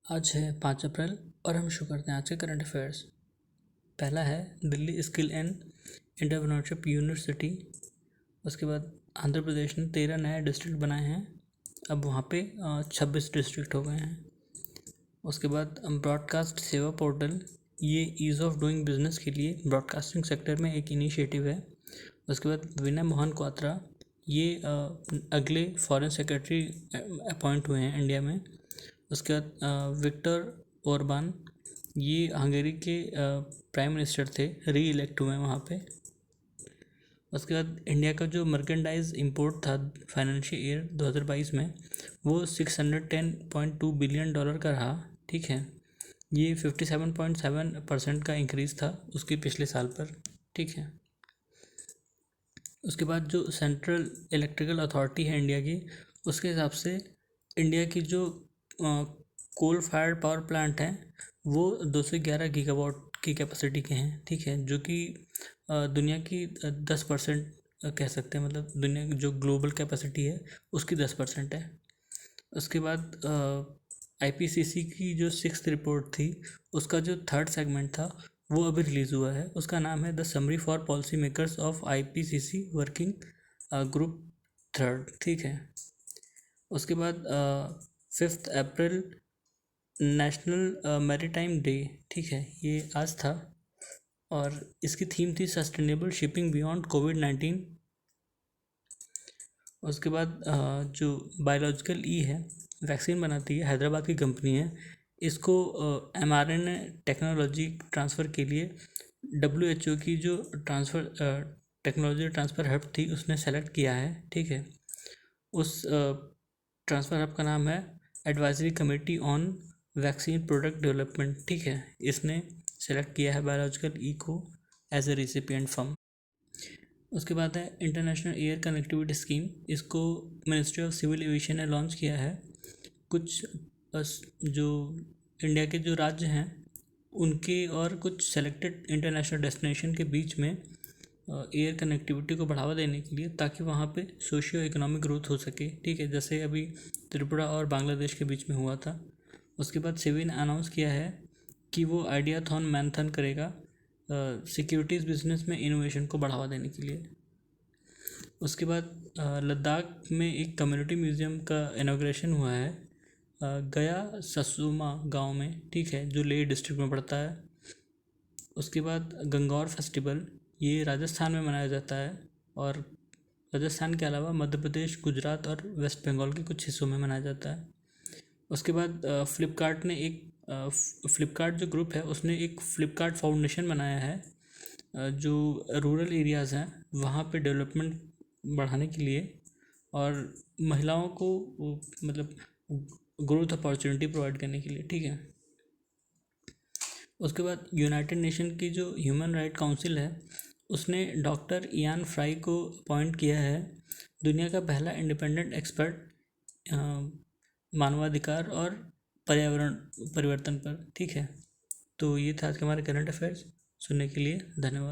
आज है 5 अप्रैल और हम शुरू करते हैं आज के करंट अफेयर्स। पहला है Delhi skill and entrepreneurship university. उसके बाद आंध्र प्रदेश ने 13 नए डिस्ट्रिक्ट बनाए हैं, अब वहाँ पे 26 डिस्ट्रिक्ट हो गए हैं। उसके बाद ब्रॉडकास्ट सेवा पोर्टल, ये ईज़ ऑफ डूइंग बिजनेस के लिए ब्रॉडकास्टिंग सेक्टर में एक इनिशिएटिव है। उसके बाद विनय मोहन क्वात्रा, ये अगले फॉरेन सेक्रेटरी अपॉइंट हुए हैं इंडिया में। उसके बाद विक्टर ओरबान, ये हंगरी के प्राइम मिनिस्टर थे, री इलेक्ट हुए हैं वहाँ पे। उसके बाद इंडिया का जो मर्केंडाइज इंपोर्ट था फाइनेंशियल ईयर 2022 में, वो $610.2 बिलियन का रहा। ठीक है, ये 57.7% का इंक्रीज़ था उसके पिछले साल पर। ठीक है, उसके बाद जो सेंट्रल इलेक्ट्रिकल अथॉरिटी है इंडिया की, उसके हिसाब से इंडिया की जो कोल फायर्ड पावर प्लांट हैं वो 211 गीगावाट की कैपेसिटी के हैं। ठीक है, जो कि दुनिया की 10% कह सकते हैं, मतलब दुनिया की जो ग्लोबल कैपेसिटी है उसकी 10% है। उसके बाद IPCC की जो 6th रिपोर्ट थी, उसका जो 3rd सेगमेंट था वो अभी रिलीज़ हुआ है। उसका नाम है the summary for policy makers of IPCC working group 3rd। ठीक है, उसके बाद 5th अप्रैल नेशनल मैरीटाइम डे। ठीक है, ये आज था और इसकी थीम थी सस्टेनेबल शिपिंग बियॉन्ड कोविड-19। उसके बाद जो बायोलॉजिकल ई है, वैक्सीन बनाती है, हैदराबाद की कंपनी है। इसको mRNA टेक्नोलॉजी ट्रांसफ़र के लिए WHO की जो टेक्नोलॉजी ट्रांसफ़र हब थी उसने सेलेक्ट किया है। ठीक है, उस ट्रांसफ़र हब का नाम है advisory committee on vaccine product development. ठीक है, इसने सेलेक्ट किया है बायोलॉजिकल ई को एज ए रिसिपिएंट फर्म। उसके बाद है इंटरनेशनल एयर कनेक्टिविटी स्कीम, इसको मिनिस्ट्री ऑफ सिविल एविएशन ने लॉन्च किया है। कुछ जो इंडिया के जो राज्य हैं उनके और कुछ सेलेक्टेड इंटरनेशनल डेस्टिनेशन के बीच में एयर कनेक्टिविटी को बढ़ावा देने के लिए, ताकि वहाँ पे सोशियो इकोनॉमिक ग्रोथ हो सके। ठीक है, जैसे अभी त्रिपुरा और बांग्लादेश के बीच में हुआ था। उसके बाद सेबी ने अनाउंस किया है कि वो आइडियाथॉन मैराथन करेगा सिक्योरिटीज़ बिजनेस में इनोवेशन को बढ़ावा देने के लिए। उसके बाद लद्दाख में एक कम्युनिटी म्यूज़ियम का इनॉग्रेशन हुआ है गया ससुमा गांव में। ठीक है, जो लेह डिस्ट्रिक्ट में पड़ता है। उसके बाद गंगौर फेस्टिवल, ये राजस्थान में मनाया जाता है और राजस्थान के अलावा मध्य प्रदेश, गुजरात और वेस्ट बंगाल के कुछ हिस्सों में मनाया जाता है। उसके बाद फ्लिपकार्ट ने एक फ्लिपकार्ट जो ग्रुप है उसने एक फ्लिपकार्ट फाउंडेशन बनाया है जो रूरल एरियाज़ हैं वहाँ पे डेवलपमेंट बढ़ाने के लिए और महिलाओं को मतलब ग्रोथ अपॉर्चुनिटी प्रोवाइड करने के लिए। ठीक है, उसके बाद यूनाइटेड नेशन की जो ह्यूमन राइट काउंसिल है उसने डॉक्टर इयान फ्राई को अपॉइंट किया है दुनिया का पहला इंडिपेंडेंट एक्सपर्ट मानवाधिकार और पर्यावरण परिवर्तन पर। ठीक है, तो ये था आज के हमारे करंट अफेयर्स। सुनने के लिए धन्यवाद।